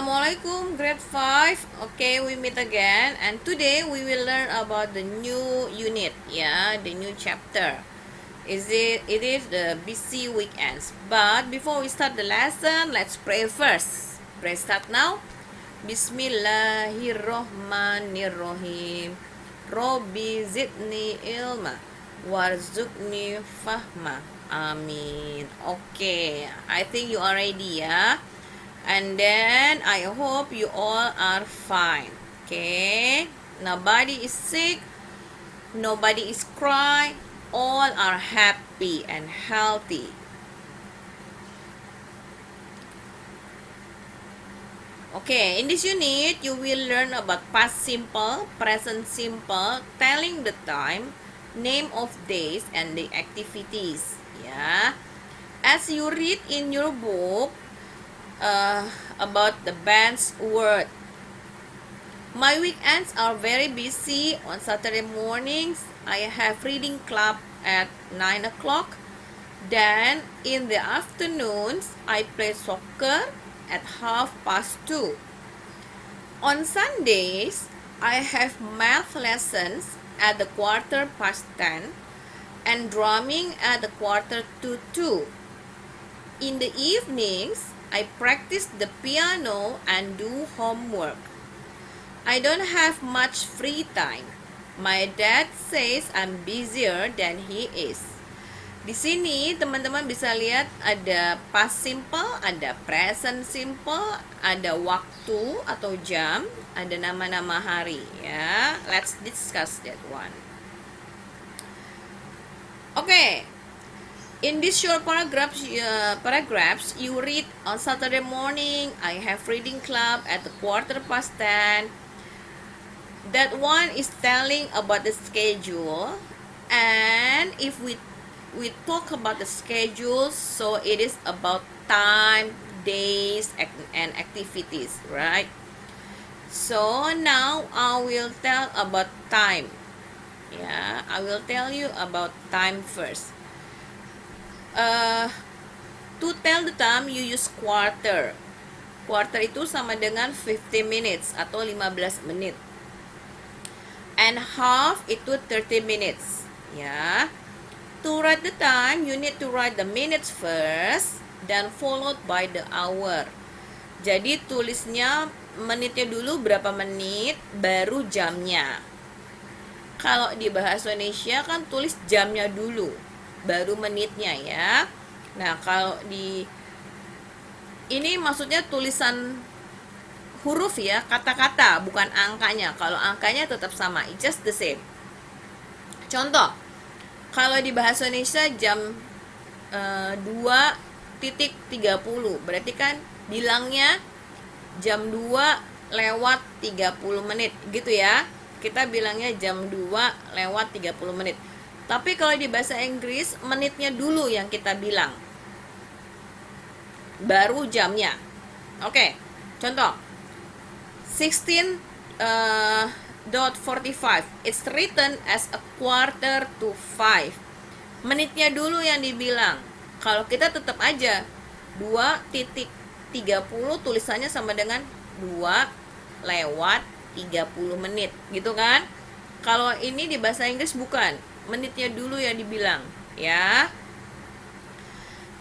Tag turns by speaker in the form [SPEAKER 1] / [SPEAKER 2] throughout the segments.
[SPEAKER 1] Assalamualaikum grade 5. Okay, we meet again and today we will learn about the new unit, the new chapter. It is the busy weekends. But before we start the lesson, let's pray first. Pray start now. Bismillahirrohmanirrohim. Robbi zidni ilma warzuqni fahma. Amin. Okay, I think you are ready, ya. And then I hope you all are fine. Okay, nobody is sick, nobody is crying, all are happy and healthy. Okay, in this unit you will learn about past simple, present simple, telling the time, name of days, and the activities. As you read in your book, about the band's word. My weekends are very busy. On Saturday mornings, I have reading club at 9 o'clock. Then in the afternoons, I play soccer at 2:30. On Sundays, I have math lessons at the 10:15 and drumming at the 1:45. In the evenings, I practice the piano and do homework. I don't have much free time. My dad says I'm busier than he is. Di sini teman-teman bisa lihat ada past simple, ada present simple, ada waktu atau jam, ada nama-nama hari, ya. Let's discuss that one. Okay. In this short paragraphs, you read on Saturday morning, I have reading club at the 10:15. That one is telling about the schedule. And if we talk about the schedule, so it is about time, days, and activities, right? So now I will tell about time. I will tell you about time first. To tell the time, you use quarter. Quarter itu sama dengan 50 minutes atau 15 menit. And half itu 30 minutes. To write the time, you need to write the minutes first, then followed by the hour. Jadi tulisnya menitnya dulu berapa menit, baru jamnya. Kalau di bahasa Indonesia kan tulis jamnya dulu, baru menitnya, ya. Nah, kalau di ini maksudnya tulisan huruf, ya, kata-kata, bukan angkanya. Kalau angkanya tetap sama, it's just the same. Contoh, kalau di bahasa Indonesia jam 2:30, berarti kan bilangnya jam 2:30 menit, gitu ya. Kita bilangnya jam 2:30 menit. Tapi kalau di bahasa Inggris, menitnya dulu yang kita bilang, baru jamnya. Oke, contoh 16:45. It's written as a 4:45. Menitnya dulu yang dibilang. Kalau kita tetap aja 2:30 tulisannya sama dengan 2:30 menit, gitu kan? Kalau ini di bahasa Inggris bukan, menitnya dulu yang dibilang, ya.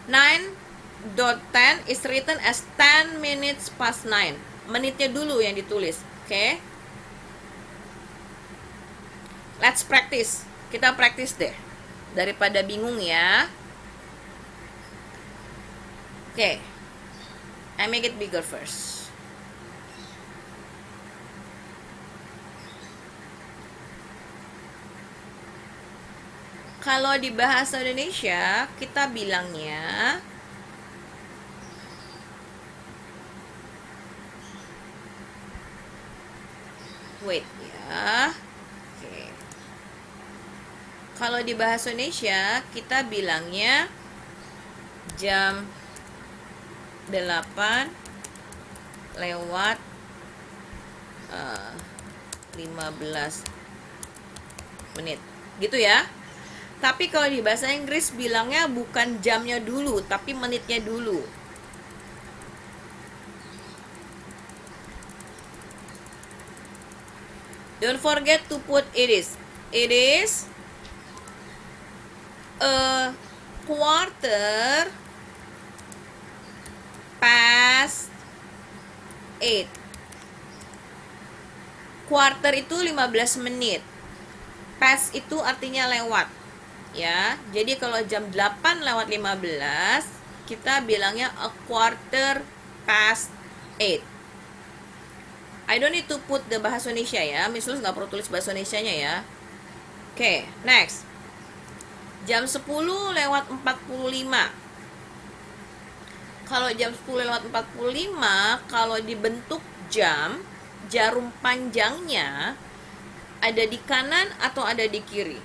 [SPEAKER 1] 9:10 is written as 10 minutes past 9. Menitnya dulu yang ditulis, oke? Let's practice. Kita practice deh, daripada bingung, ya. Oke. I make it bigger first. Kalau di bahasa Indonesia, kita bilangnya wait, ya. Oke. Kalau di bahasa Indonesia, kita bilangnya jam 8:15 menit. Gitu ya. Tapi kalau di bahasa Inggris bilangnya bukan jamnya dulu, tapi menitnya dulu. Don't forget to put it is. It is a quarter past 8. Quarter itu 15 menit. Past itu artinya lewat. Ya, jadi kalau jam 8 lewat 15, kita bilangnya a quarter past 8. I don't need to put the bahasa Indonesia ya. Miss Luz nggak perlu tulis bahasa Indonesianya ya. Oke, next. Jam 10 lewat 45. Kalau jam 10 lewat 45, kalau dibentuk jam, jarum panjangnya ada di kanan atau ada di kiri?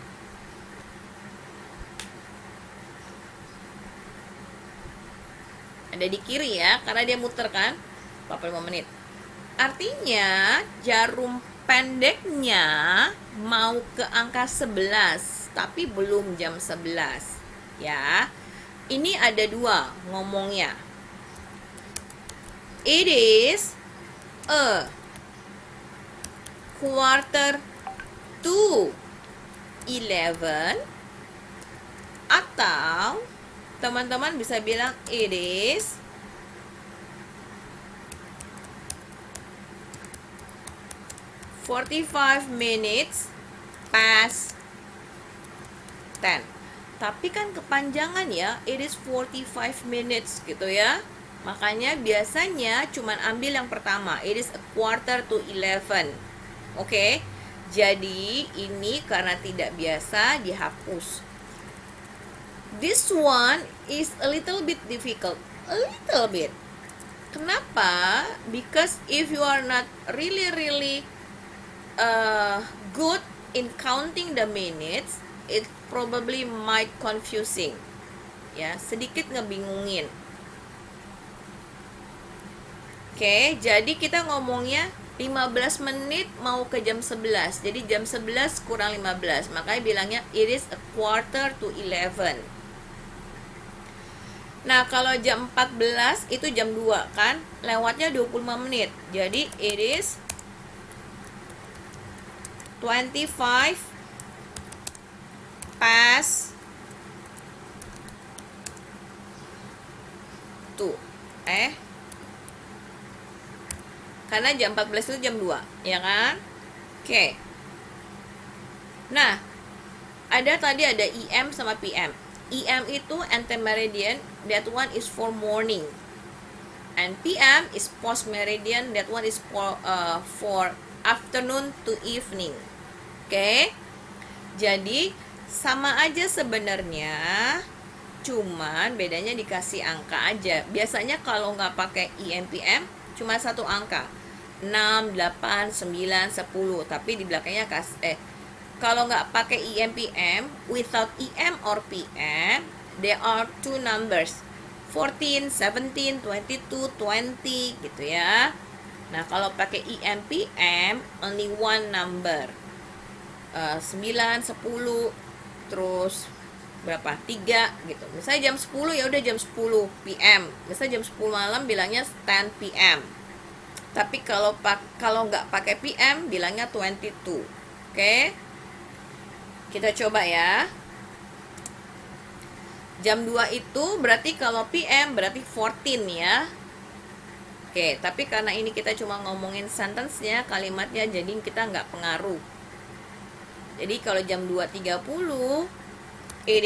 [SPEAKER 1] Ada di kiri ya, karena dia muter kan 45 menit. Artinya jarum pendeknya mau ke angka 11, tapi belum jam 11 ya. Ini ada dua ngomongnya. It is a quarter to 11, atau teman-teman bisa bilang it is "45 minutes past 10". Tapi kan kepanjangan ya, it is 45 minutes gitu ya. Makanya biasanya cuman ambil yang pertama, it is a quarter to 11. Oke. Jadi ini karena tidak biasa dihapus. This one is a little bit difficult. A little bit. Kenapa? Because if you are not really good in counting the minutes, it probably might confusing. Ya, sedikit ngebingungin. Oke, jadi kita ngomongnya 15 menit mau ke jam 11. Jadi jam 11 kurang 15. Makanya bilangnya it is a quarter to 11. Nah, kalau jam 14 itu jam 2 kan? Lewatnya 25 menit. Jadi it is 25 past 2. Karena jam 14 itu jam 2, ya kan? Oke. Nah, tadi ada EM sama PM. EM itu antemeridian, that one is for morning. And PM is post meridian, that one is for afternoon to evening. Oke. Jadi sama aja sebenarnya, cuman bedanya dikasih angka aja. Biasanya kalau nggak pakai EM PM cuma satu angka, 6, 8, 9, 10. Tapi di belakangnya kalau nggak pakai EM PM, without EM or PM, there are two numbers, 14, 17, 22, 20 gitu ya. Nah, kalau pakai EM PM, only one number, 9, 10, terus berapa? 3 gitu. Misalnya jam 10 ya udah jam 10 PM. Misalnya jam 10 malam bilangnya 10 PM. Tapi kalau nggak pakai PM bilangnya 22. Oke? Kita coba ya. Jam 2 itu berarti kalau PM berarti 14 ya. Oke, tapi karena ini kita cuma ngomongin sentence-nya, kalimatnya, jadi kita nggak pengaruh. Jadi kalau jam 2.30 it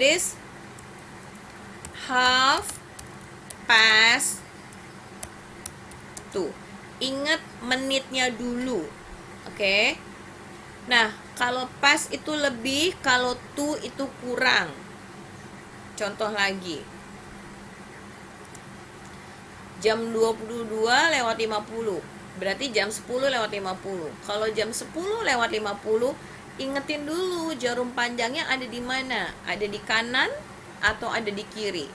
[SPEAKER 1] is half past 2. Ingat menitnya dulu. Oke. Nah, kalau past itu lebih, kalau 2 itu kurang. Contoh lagi. Jam 22 lewat 50. Berarti jam 10 lewat 50. Kalau jam 10 lewat 50, ingetin dulu jarum panjangnya ada di mana? Ada di kanan atau ada di kiri?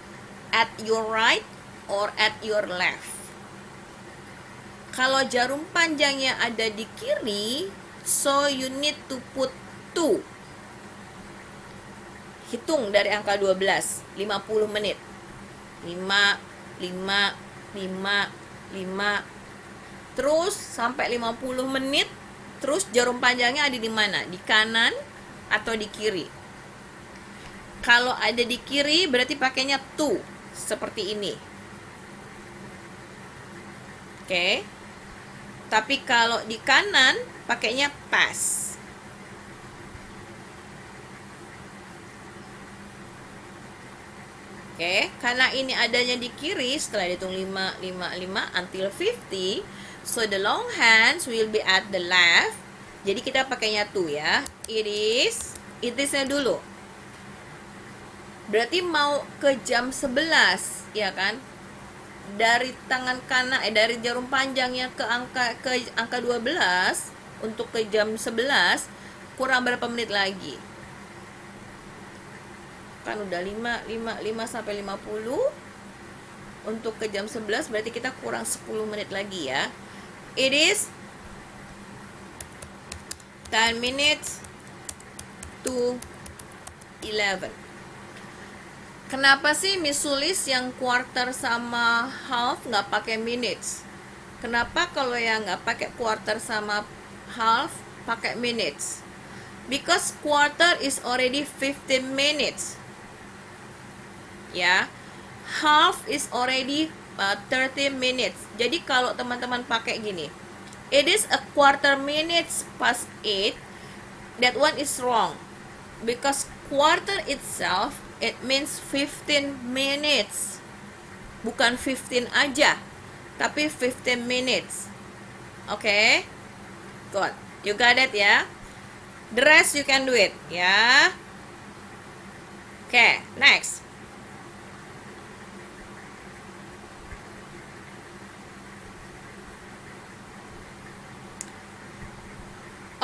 [SPEAKER 1] At your right or at your left? Kalau jarum panjangnya ada di kiri, so you need to put 2. Hitung dari angka 12, 50 menit. 5, 5, 5, 5. terus sampai 50 menit. Terus jarum panjangnya ada di mana? Di kanan atau di kiri? Kalau ada di kiri berarti pakainya to, seperti ini. Oke. Tapi kalau di kanan pakainya pass. Oke, karena ini adanya di kiri, setelah dihitung 5, 5, 5 until 50, so the long hands will be at the left. Jadi kita pakainya to ya. It is-nya dulu. Berarti mau ke jam 11, ya kan? Dari tangan kanan, dari jarum panjangnya ke angka 12 untuk ke jam 11 kurang berapa menit lagi? Kan udah 5 sampai 50. Untuk ke jam 11 berarti kita kurang 10 menit lagi ya. It is 10 minutes to 11. Kenapa sih Miss Sulis yang quarter sama half nggak pakai minutes? Kenapa kalau yang nggak pakai quarter sama half pakai minutes? Because quarter is already 15 minutes. Ya, half is already 30 minutes. Jadi kalau teman-teman pakai gini, it is a quarter minutes past 8, that one is wrong. Because quarter itself, it means 15 minutes. Bukan 15 aja, tapi 15 minutes. Okay? Good. You got it ya? The rest you can do it ya. Okay, next.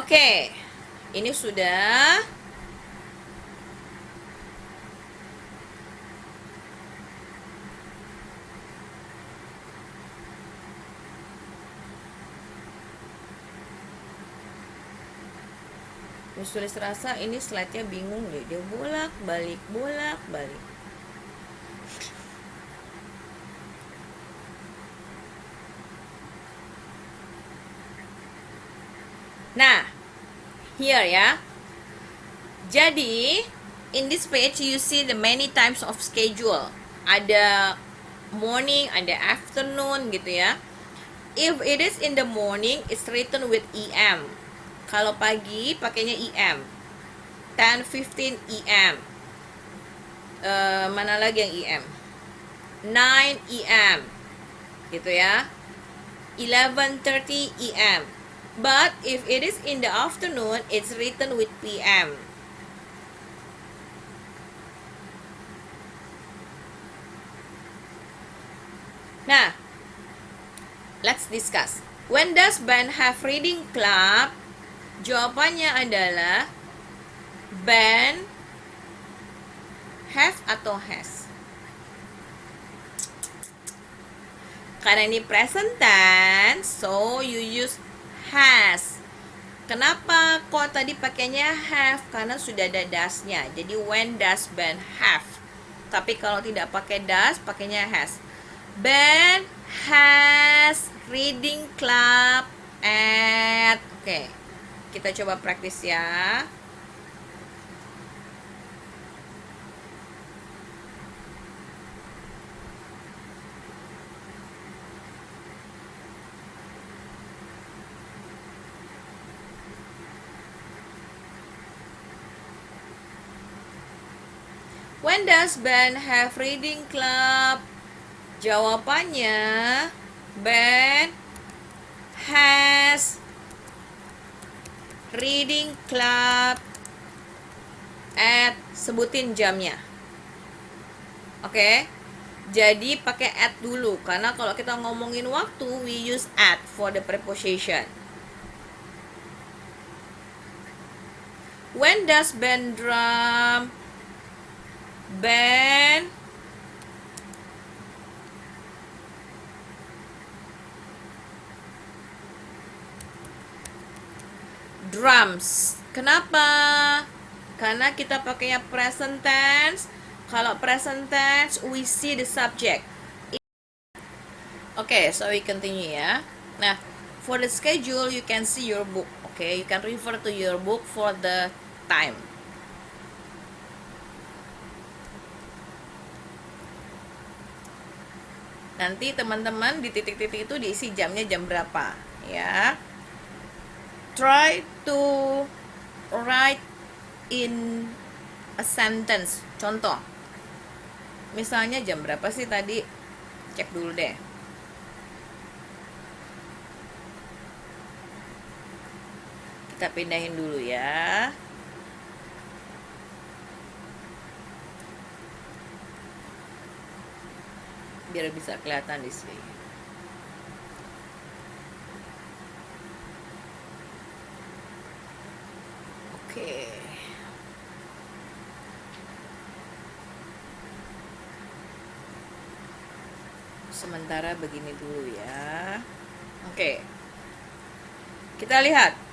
[SPEAKER 1] Oke, ini sudah. Sulis rasa ini slide-nya bingung deh, dia bolak-balik. Nah, here ya. Jadi, in this page you see the many times of schedule. Ada morning, ada afternoon gitu ya. If it is in the morning, it's written with EM. Kalau pagi pakainya EM. 10:15 EM. Mana lagi yang EM? 9 EM. Gitu ya. 11:30 EM. But if it is in the afternoon, it's written with PM. Nah, let's discuss. When does Ben have reading club? Jawabannya adalah Ben have atau has. Karena ini present tense, so you use has. Kenapa kok tadi pakainya have? Karena sudah ada does-nya. Jadi when does Ben have? Tapi kalau tidak pakai does, pakainya has. Ben has reading club at. Oke. Kita coba praktis ya. When does Ben have reading club? Jawabannya Ben has reading club at, sebutin jamnya. Oke. Jadi pakai at dulu karena kalau kita ngomongin waktu we use at for the preposition. When does Ben drum? Ben drums. Kenapa? Karena kita pakainya present tense. Kalau present tense, we see the subject. Okay, so we continue ya. Nah, For the schedule, you can see your book. Okay, you can refer to your book for the time. Nanti teman-teman di titik-titik itu diisi jamnya jam berapa, ya. Try to write in a sentence. Contoh, misalnya jam berapa sih tadi? Cek dulu deh. Kita pindahin dulu ya. Biar bisa kelihatan di sini. Oke. Sementara begini dulu ya. Oke. Kita lihat.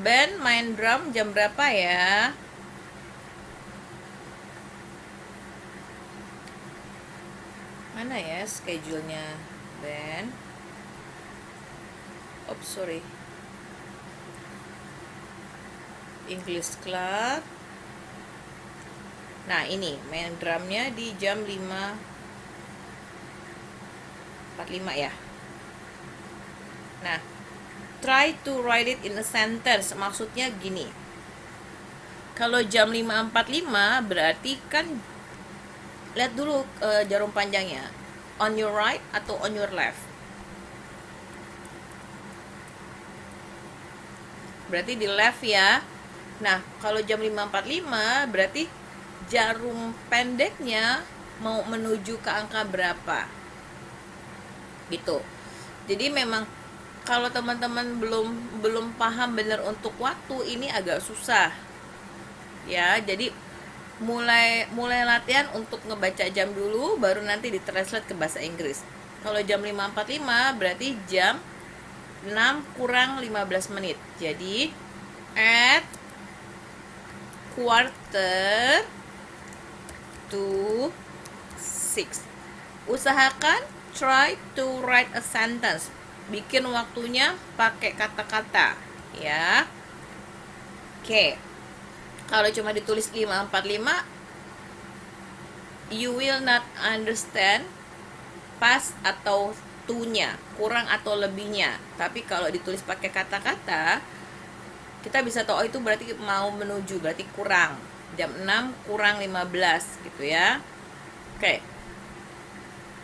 [SPEAKER 1] Ben main drum jam berapa ya? Mana ya schedule-nya Ben? Oops, sorry. English Club. Nah, ini main drumnya di jam 5:45 ya. Nah, try to write it in a sentence. Maksudnya gini. Kalau jam 5:45 berarti kan lihat dulu jarum panjangnya. On your right atau on your left? Berarti di left ya. Nah, kalau jam 5:45 berarti jarum pendeknya mau menuju ke angka berapa? Gitu. Jadi memang kalau teman-teman belum paham benar untuk waktu, ini agak susah. Ya, jadi mulai latihan untuk ngebaca jam dulu, baru nanti ditranslate ke bahasa Inggris. Kalau jam 5:45 berarti jam 6:15. Jadi at 5:45. Usahakan try to write a sentence. Bikin waktunya pakai kata-kata, ya. Oke. Kalau cuma ditulis 5:45, you will not understand pas atau to-nya, kurang atau lebihnya. Tapi kalau ditulis pakai kata-kata, kita bisa tahu, oh itu berarti mau menuju, berarti kurang. Jam 6:15 gitu ya. Oke.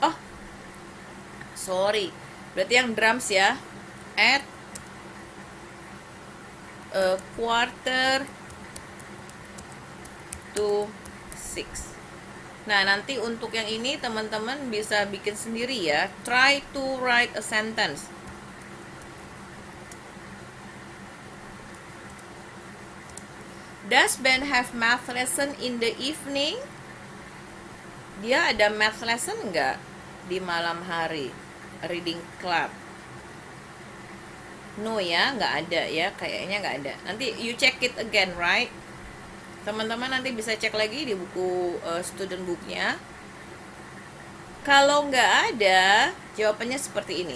[SPEAKER 1] Oh, sorry. Berarti yang drums ya. At 5:45. Nah, nanti untuk yang ini teman-teman bisa bikin sendiri ya. Try to write a sentence. Does Ben have math lesson in the evening? Dia ada math lesson nggak di malam hari? Reading club. No ya, nggak ada ya, kayaknya nggak ada. Nanti you check it again, right? Teman-teman nanti bisa cek lagi di buku student booknya. Kalau nggak ada, jawabannya seperti ini.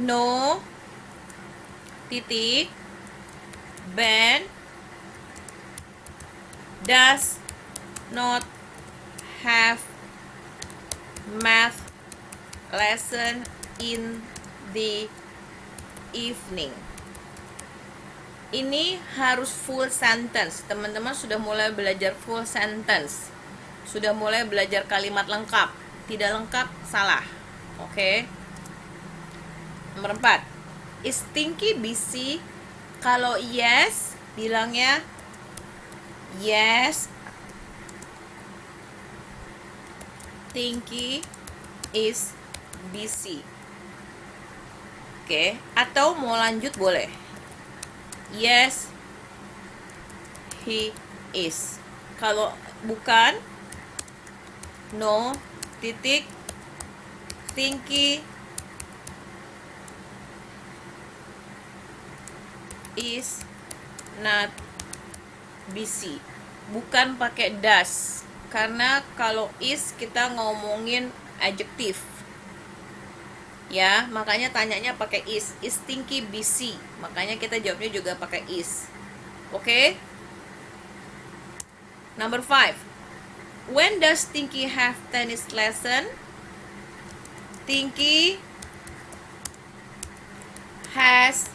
[SPEAKER 1] No, titik, Ben does not have math lesson in the evening. Ini harus full sentence. Teman-teman sudah mulai belajar full sentence. Sudah mulai belajar kalimat lengkap. Tidak lengkap, salah. Oke. Nomor 4. Is Tinky busy? Kalau yes, bilangnya yes, Tinky is busy. Oke, atau mau lanjut boleh. Yes, he is. Kalau bukan, no, titik, Tinky is not busy. Bukan pakai does. Karena kalau is kita ngomongin adjektif. Ya, makanya tanyanya pakai is Tinky busy? Makanya kita jawabnya juga pakai is. Oke? Number 5. When does Tinky have tennis lesson? Tinky has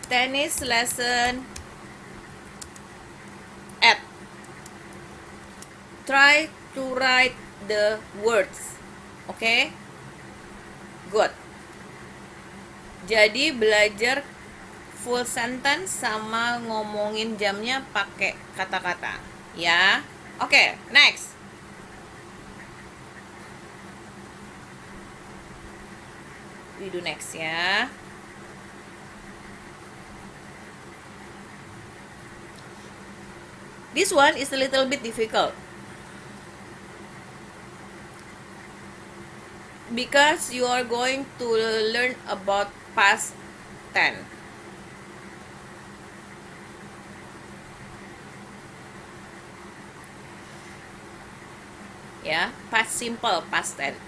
[SPEAKER 1] tennis lesson at. Try to write the words. Oke? Good. Jadi belajar full sentence sama ngomongin jamnya pakai kata-kata, ya. Oke, next. We do next ya. This one is a little bit difficult because you are going to learn about past tense. Ya, past simple, past tense.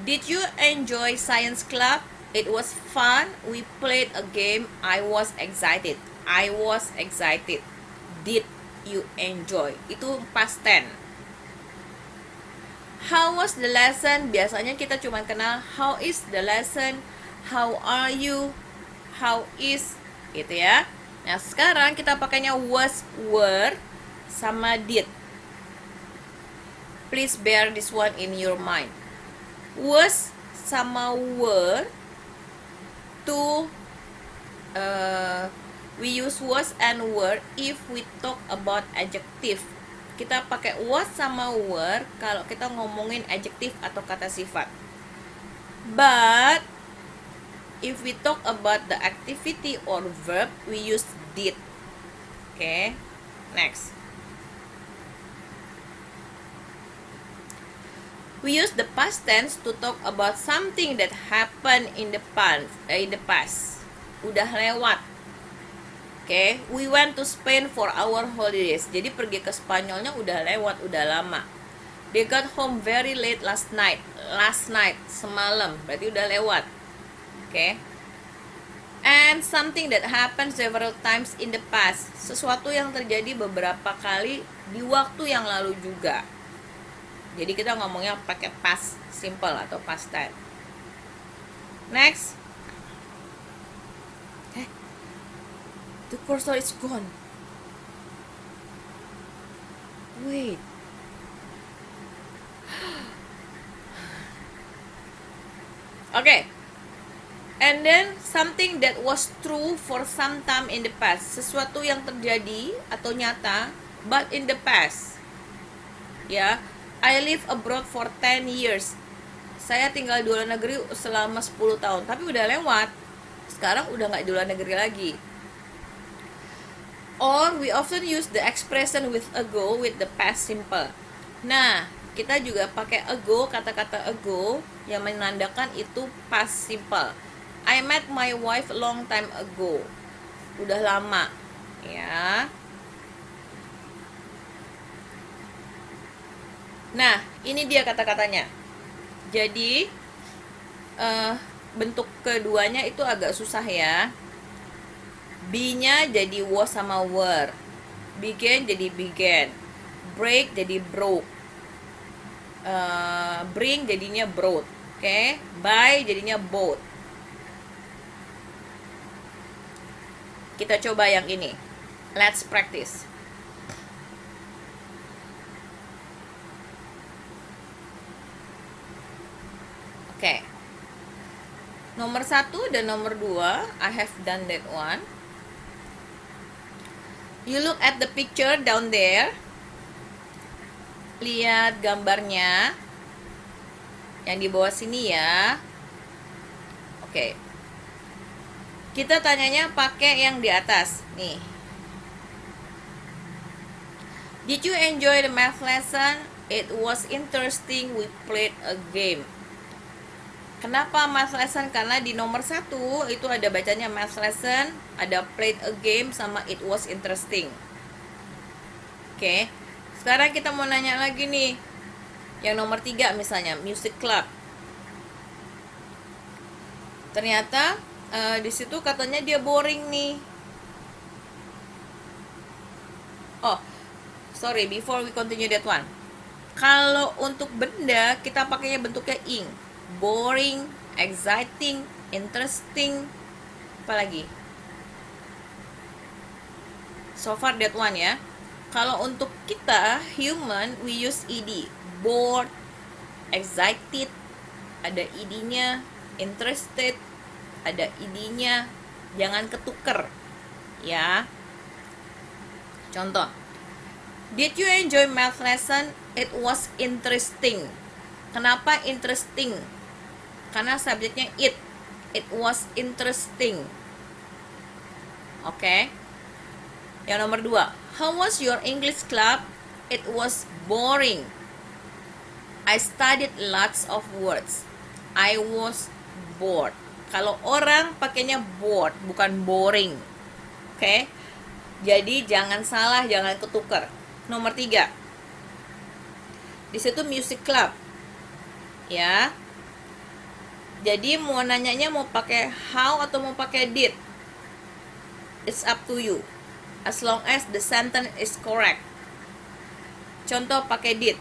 [SPEAKER 1] Did you enjoy science club? It was fun. We played a game. I was excited. I was excited. Did you enjoy? Itu past tense. How was the lesson? Biasanya kita cuma kenal how is the lesson, how are you, how is, gitu ya. Nah, sekarang kita pakainya was, were, sama did. Please bear this one in your mind. Was sama were to we use was and were if we talk about adjective. Kita pakai was sama were kalau kita ngomongin adjective atau kata sifat. But if we talk about the activity or verb, we use did. Okay, next. We use the past tense to talk about something that happened in the past. Udah lewat. Okay, we went to Spain for our holidays. Jadi pergi ke Spanyolnya udah lewat, udah lama. They got home very late last night. Last night, semalam. Berarti udah lewat. Okay. And something that happened several times in the past. Sesuatu yang terjadi beberapa kali di waktu yang lalu juga. Jadi kita ngomongnya pakai past simple atau past tense. Next. The cursor is gone. Wait. Okay. And then something that was true for some time in the past. Sesuatu yang terjadi atau nyata but in the past. Ya. I live abroad for 10 years. Saya tinggal di luar negeri selama 10 tahun. Tapi udah lewat. Sekarang udah gak di luar negeri lagi. Or we often use the expression with ago with the past simple. Nah, kita juga pakai ago, kata-kata ago yang menandakan itu past simple. I met my wife long time ago. Udah lama. Ya. Nah, ini dia kata-katanya. Jadi, bentuk keduanya itu agak susah ya. Be-nya jadi was sama were. Begin jadi began. Break jadi broke. Bring jadinya brought. Oke? Buy jadinya bought. Kita coba yang ini. Let's practice. Oke. Nomor 1 dan nomor 2, I have done that one. You look at the picture down there. Lihat gambarnya yang di bawah sini ya. Oke. Kita tanyanya pakai yang di atas. Nih. Did you enjoy the math lesson? It was interesting. We played a game. Kenapa math lesson? Karena di nomor 1 itu ada bacanya math lesson, ada played a game, sama it was interesting. Oke. Sekarang kita mau nanya lagi nih. Yang nomor 3 misalnya, music club. Ternyata di situ katanya dia boring nih. Oh, sorry, before we continue that one. Kalau untuk benda kita pakainya bentuknya ing. Boring, exciting, interesting, apalagi. So far that one ya. Kalau untuk kita human, we use ed. Bored, excited, ada id-nya. Interested, ada id-nya. Jangan ketuker ya. Contoh, did you enjoy math lesson? It was interesting. Kenapa interesting? Karena subjeknya it. It was interesting. Oke. Yang nomor 2, how was your English club? It was boring. I studied lots of words. I was bored. Kalau orang pakainya bored, bukan boring. Oke. Jadi jangan salah, jangan ketukar. Nomor 3, di situ music club ya. Jadi mau nanyanya mau pakai how atau mau pakai did, it's up to you, as long as the sentence is correct. Contoh pakai did.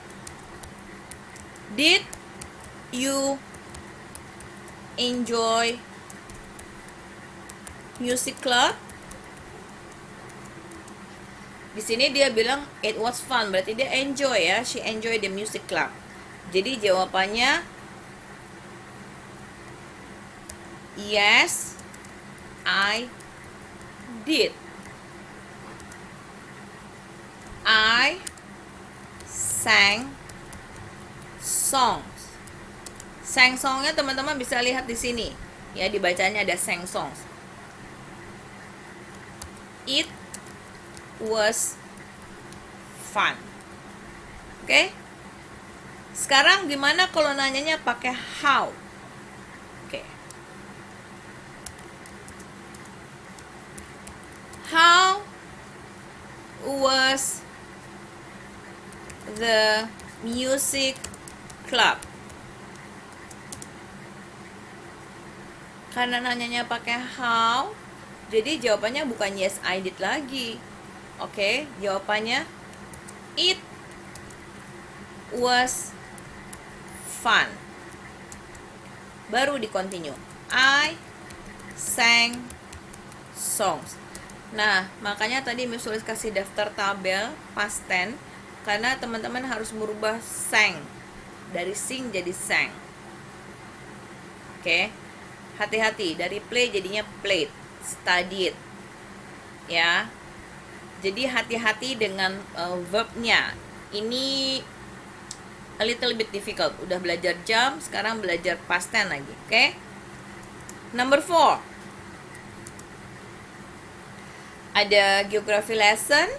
[SPEAKER 1] Did you enjoy music club? Di sini dia bilang it was fun, berarti dia enjoy ya, she enjoy the music club. Jadi jawabannya yes, I did. I sang songs. Sang songnya teman-teman bisa lihat di sini ya, dibacanya ada sang songs. It was fun. Oke? Sekarang gimana kalau nanyanya pakai how? Oke. How was the music club? Karena nanyanya pakai how, jadi jawabannya bukan yes I did lagi. Oke, jawabannya it was fun. Baru di continue. I sang songs. Nah, makanya tadi Miss Sulis kasih daftar tabel past tense, karena teman-teman harus merubah sang dari sing jadi sang. Oke. Hati-hati, dari play jadinya played, studied. Ya. Jadi hati-hati dengan verbnya. Ini a little bit difficult. Udah belajar jam, sekarang belajar past tense lagi. Oke? Number 4. Ada geography lesson,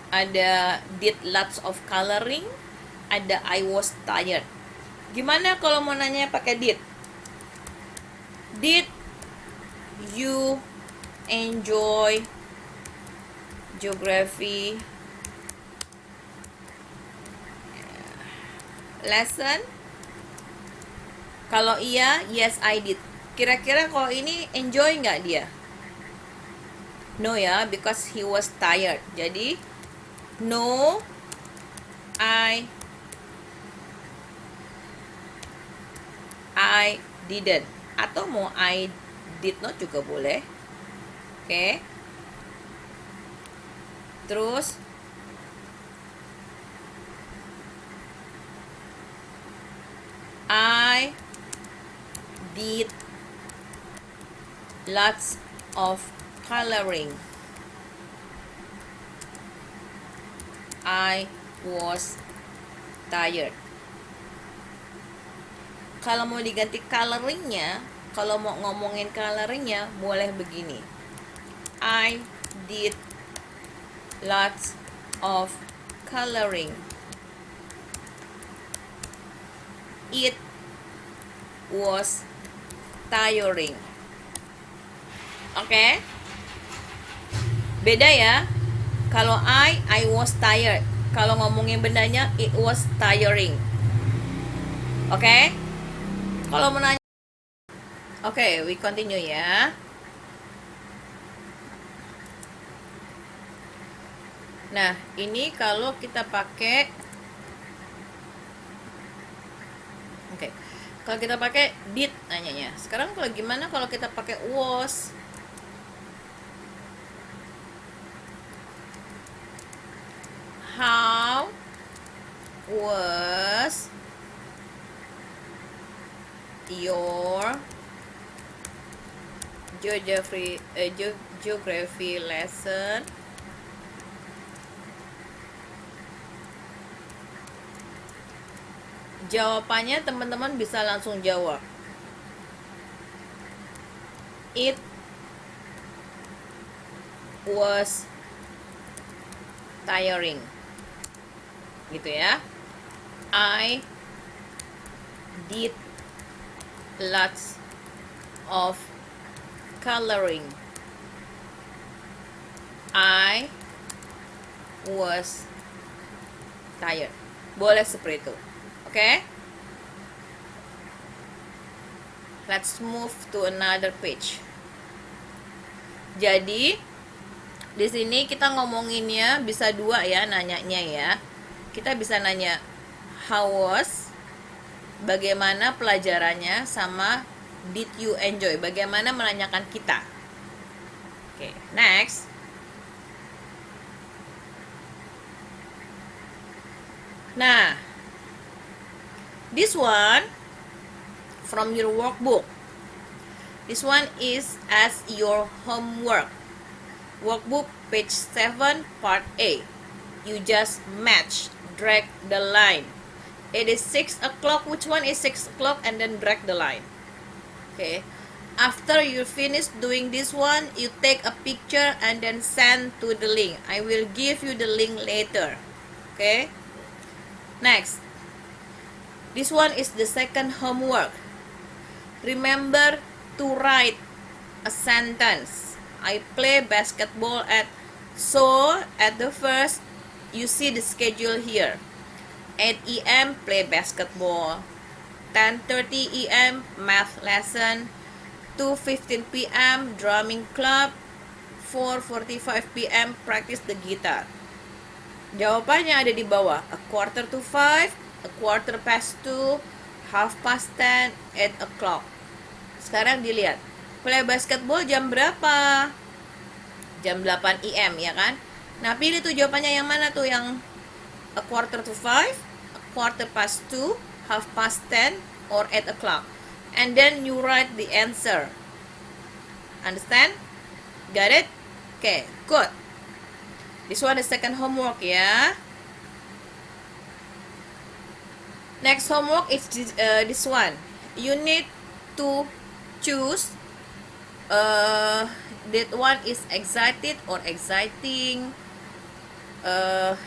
[SPEAKER 1] ada did lots of coloring, ada I was tired. Gimana kalau mau nanya pakai did? Did you enjoy geography lesson? Kalau iya, yes I did. Kira-kira kalau ini enjoy nggak dia? No ya, because he was tired. Jadi no, I didn't. Atau mau I did not juga boleh. Oke. Terus I did lots of coloring. I was tired. Kalau mau diganti coloringnya, kalau mau ngomongin coloringnya, boleh begini. I did lots of coloring. It was tiring. Oke? Beda ya. Kalau I was tired. Kalau ngomongin bendanya, it was tiring. Oke? Kalau menanya, Okay, we continue ya. Nah, ini kalau kita pakai kalau kita pakai did nanyanya. Sekarang kalau gimana kalau kita pakai was? How was your geography lesson? Jawabannya teman-teman bisa langsung jawab. It was tiring. Gitu ya. I did lots of coloring. I was tired. Boleh seperti itu. Okay? Let's move to another page. Jadi di sini kita ngomonginnya bisa dua ya, nanyanya ya. Kita bisa nanya how was, bagaimana pelajarannya, sama did you enjoy, bagaimana menanyakan kita. Oke, next. Nah, this one from your workbook. This one is as your homework. Workbook page 7 part A. You just match, drag the line. It is 6 o'clock. Which one is 6 o'clock? And then drag the line. Okay. After you finish doing this one, you take a picture and then send to the link. I will give you the link later. Okay. Next. This one is the second homework. Remember to write a sentence. I play basketball at the first you see the schedule here. 8 a.m. play basketball. 10:30 a.m. math lesson. 2:15 p.m. drumming club. 4:45 p.m. practice the guitar. Jawabannya ada di bawah. 4:45, 2:15, 10:30, 8 o'clock. Sekarang dilihat. Play basketball jam berapa? Jam 8 AM ya kan? Nah, pilih tuh jawabannya yang mana tuh, yang 4:45, 2:15, 10:30, or 8 o'clock. And then you write the answer. Understand? Got it? Okay, good. This one is second homework ya. Next homework is this one. You need to choose that one is excited or exciting,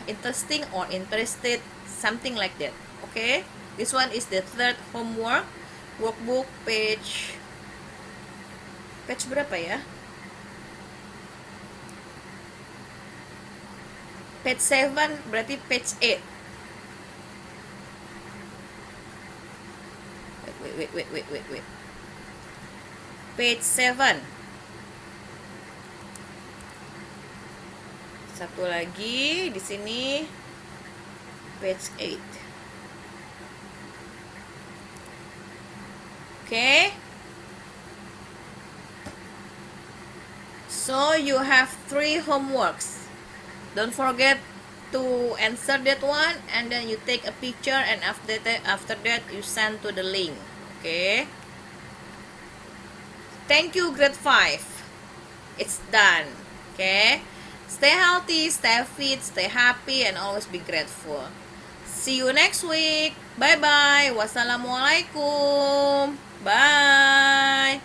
[SPEAKER 1] interesting or interested, something like that. Okay, this one is the third homework. Workbook page berapa ya? Page 7 berarti page 8. Wait. Page 7. Satu lagi di sini page 8. Okay? So you have 3 homeworks. Don't forget to answer that one, and then you take a picture, and after that you send to the link. Okay? Thank you, grade 5. It's done. Okay? Stay healthy, stay fit, stay happy, and always be grateful. See you next week. Bye-bye. Wassalamualaikum. Bye.